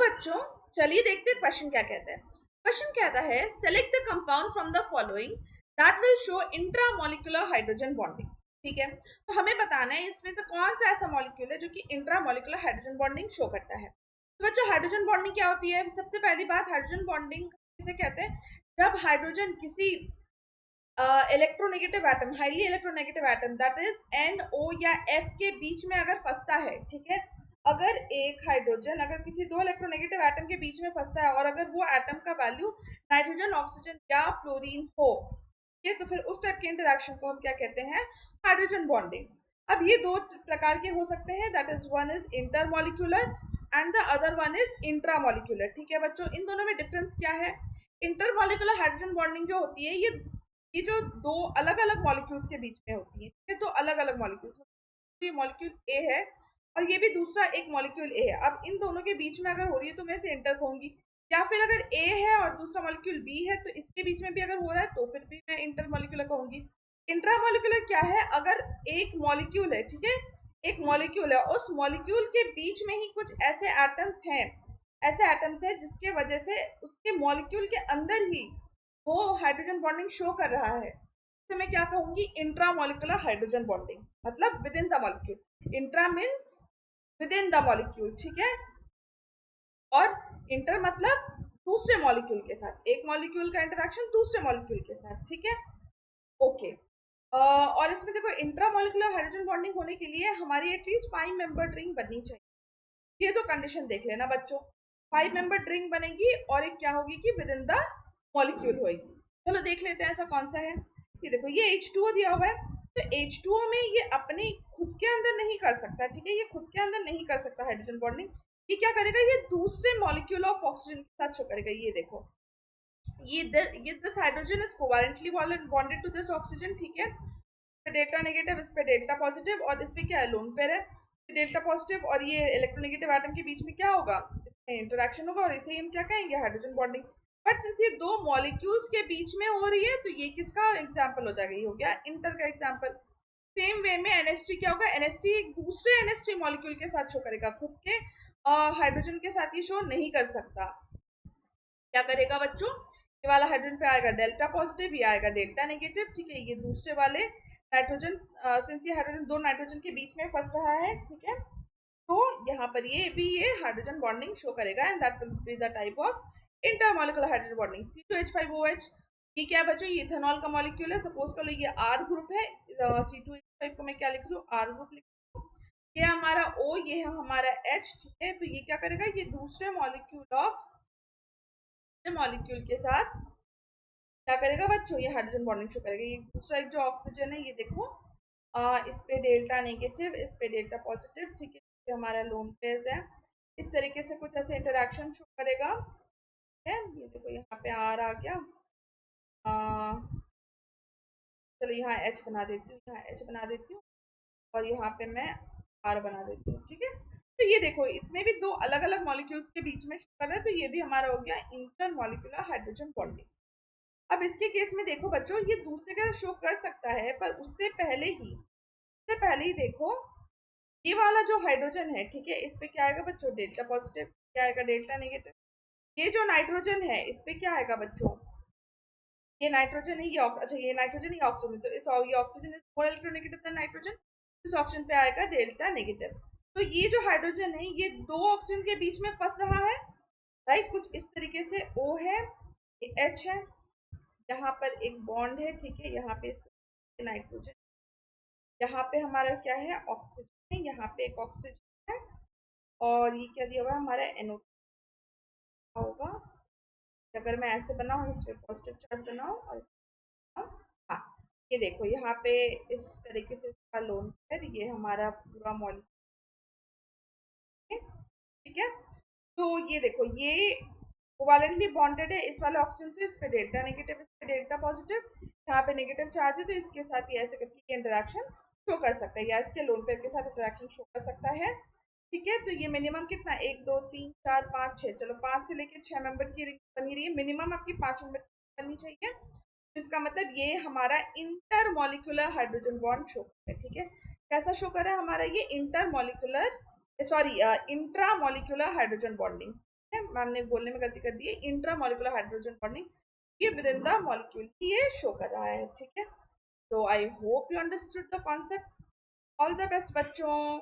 बच्चों चलिए देखते हैं क्वेश्चन क्या कहता है। क्वेश्चन कहता है select the compound from the following that will show intramolecular hydrogen bonding. ठीक है, तो हमें बताना है इसमें से कौन सा ऐसा मॉलिक्यूल है जो कि इंट्रामोलिकुलर हाइड्रोजन बॉन्डिंग शो करता है। तो बच्चों हाइड्रोजन बॉन्डिंग क्या होती है? सबसे पहली बात, हाइड्रोजन बॉन्डिंग किसे कहते हैं? जब हाइड्रोजन किसी electronegative atom, highly electronegative atom that is NO या F के बीच में अगर फंसता है, ठीक है, अगर एक हाइड्रोजन अगर किसी दो इलेक्ट्रोनेगेटिव एटम के बीच में फंसता है और अगर वो एटम का वैल्यू नाइट्रोजन, ऑक्सीजन या फ्लोरीन हो, ठीक है, तो फिर उस टाइप के इंटरेक्शन को हम क्या कहते हैं? Hydrogen bonding. अब ये दो प्रकार के हो सकते हैं, that is one is intermolecular and the other one is intramolecular. ठीक है बच्चों, इन दोनों में डिफरेंस क्या है? इंटरमोलिकुलर हाइड्रोजन बॉन्डिंग जो होती है ये जो दो अलग अलग मॉलिक्यूल्स के बीच में होती है, ठीक है, तो अलग अलग मॉलिक्यूल्स, ये मॉलिक्यूल ए है और ये भी दूसरा एक मॉलिक्यूल ए है। अब इन दोनों के बीच में अगर हो रही है तो मैं इसे इंटर कहूंगी, या फिर अगर ए है और दूसरा मॉलिक्यूल बी है तो इसके बीच में भी अगर हो रहा है तो फिर भी मैं इंटर मॉलिक्यूलर कहूंगी। इंट्रामोलिकुलर क्या है? अगर एक मॉलिक्यूल है, ठीक है, एक मॉलिक्यूल है, उस मॉलिक्यूल के बीच में ही कुछ ऐसे एटम्स हैं, ऐसे एटम्स है जिसके वजह से उसके मॉलिक्यूल के अंदर ही वो हाइड्रोजन बॉन्डिंग शो कर रहा है, तो मैं क्या कहूंगी? इंट्रामोलिकुलर हाइड्रोजन बॉन्डिंग, मतलब with in the molecule. Intra means with in the molecule, ठीक है, और इंटर मतलब दूसरे मॉलिक्यूल के साथ, एक मॉलिक्यूल का इंटरेक्शन दूसरे मॉलिक्यूल के साथ, ठीक है, ओके। और इसमें देखो इंट्रामोलिकुलर हाइड्रोजन बॉन्डिंग होने के लिए हमारी एटलीस्ट 5 मेंबर रिंग बननी चाहिए। ये तो कंडीशन देख लेना बच्चों, 5 मेंबर रिंग बनेगी और एक क्या होगी कि विद इन द मॉलिक्यूल होगी। चलो देख लेते हैं ऐसा कौन सा है। ये देखो ये H2O दिया हुआ है, तो H2O में ये अपने खुद के अंदर नहीं कर सकता, ठीक है, ये खुद के अंदर नहीं कर सकता हाइड्रोजन बॉन्डिंग। ये क्या करेगा? ये दूसरे मॉलिक्यूल ऑफ ऑक्सीजन के साथ शो करेगा। ये देखो ये this hydrogen is covalently bonded to this oxygen, ठीक है, पे डेल्टा नेगेटिव, इस पे डेल्टा पॉजिटिव और इस पे क्या है? लोन पेयर है, डेल्टा पॉजिटिव, और ये इलेक्ट्रोनेगेटिव एटम के बीच में क्या होगा? इसमें इंटरेक्शन होगा और इसे हम क्या कहेंगे? Hydrogen bonding. बट सिंस ये दो मॉलिक्यूल्स के बीच में हो रही है तो ये किसका एग्जांपल हो जाएगा? ये हो गया इंटर का एग्जांपल। सेम वे में NH3 क्या होगा? NH3 एक दूसरे NH3 मॉलिक्यूल के साथ शो करेगा, खुद के हाइड्रोजन के साथ ये शो नहीं कर सकता। क्या करेगा बच्चों? ये वाला हाइड्रोजन पे आएगा डेल्टा पॉजिटिव, ये आएगा डेल्टा नेगेटिव, ठीक है, ये दूसरे वाले नाइट्रोजन, सिंस ये हाइड्रोजन दो नाइट्रोजन के बीच में फंस रहा है, ठीक है, तो यहाँ पर ये भी ये हाइड्रोजन बॉन्डिंग शो करेगा and that will be the type of intermolecular hydrogen bonding. C2H5OH, ये क्या है बच्चों? ये इथेनॉल का मॉलिक्यूल है, सपोज कर लो ये R ग्रुप है, C2H5 को मैं क्या लिख रही हूँ? R ग्रुप लिख रही हूँ। ये हमारा O, ये है हमारा H, ठीक है, तो ये क्या करेगा? ये दूसरे मॉलिक्यूल के साथ क्या करेगा बच्चों? ये हाइड्रोजन बॉन्डिंग शो करेगा। ये दूसरा एक जो ऑक्सीजन है, ये देखो इस पे डेल्टा नेगेटिव, इस पे डेल्टा पॉजिटिव, ठीक है, ये हमारा लोन पेयर है, इस तरीके से कुछ ऐसे इंटरेक्शन शो करेगा, ठीक है। ये देखो यहाँ पे आर आ गया, चलो यहाँ H बना देती हूँ, यहाँ H बना देती हूँ और यहाँ पे मैं R बना देती हूँ, ठीक है। तो ये देखो इसमें भी दो अलग अलग मॉलिक्यूल्स के बीच में शो कर रहा है, तो ये भी हमारा हो गया इंटर मॉलिक्यूलर हाइड्रोजन बॉन्डिंग। अब इसके केस में देखो बच्चों, ये दूसरे का शो कर सकता है, पर उससे पहले ही देखो ये वाला जो हाइड्रोजन है, ठीक है, इस पे क्या आएगा बच्चों? डेल्टा पॉजिटिव, क्या आएगा? Delta negative. ये जो नाइट्रोजन है इस पे क्या आएगा बच्चों? ये नाइट्रोजन है, ये अच्छा ये नाइट्रोजन, ये ऑक्सीजन, तो ये oxygen is more electronegative than nitrogen, इस ऑप्शन पे आएगा डेल्टा नेगेटिव। तो ये जो हाइड्रोजन है ये दो ऑक्सीजन के बीच में फंस रहा है, राइट, कुछ इस तरीके से O है, ये H है, यहाँ पर एक बॉन्ड है, ठीक है, यहाँ पे नाइट्रोजन, यहाँ पे हमारा क्या है? ऑक्सीजन है, यहाँ पे एक ऑक्सीजन है और ये क्या दिया हुआ है? हमारा NO होगा। अगर मैं ऐसे बनाऊँ, इस पे पॉजिटिव चार्ज बनाऊँ और हाँ, ये देखो यहाँ पे इस तरीके से इसका लोन पेयर, ये हमारा पूरा मॉलिक्यूल, ठीक है। तो ये देखो ये कोवेलेंटली बॉन्डेड है इस वाले ऑक्सीजन से, इस पे डेल्टा नेगेटिव, इस पे डेल्टा पॉजिटिव, यहाँ पे नेगेटिव चार्ज है तो इसके साथ ये ऐसे करके इंटरेक्शन शो कर सकता है, या इसके लोन पेयर के साथ इंटरेक्शन शो कर सकता है, ठीक है। तो ये मिनिमम कितना? 1 2 3 4 5 6, चलो 5 से लेके 6 मेंबर की रिंग बनी रही है, मिनिमम आपकी 5 मेंबर की बननी चाहिए। इसका मतलब ये हमारा inter molecular hydrogen bond show है, ठीक है। कैसा शो कर रहा है हमारा? ये inter molecular, sorry intra molecular hydrogen bonding. है, मैम ने बोलने में गलती कर दी है, इंट्रा मॉलिकुलर हाइड्रोजन बॉन्डिंग ये विद इन द मॉलिक्यूल ये शो कर रहा है, ठीक है। तो I hope you understood the concept. All the best बच्चों।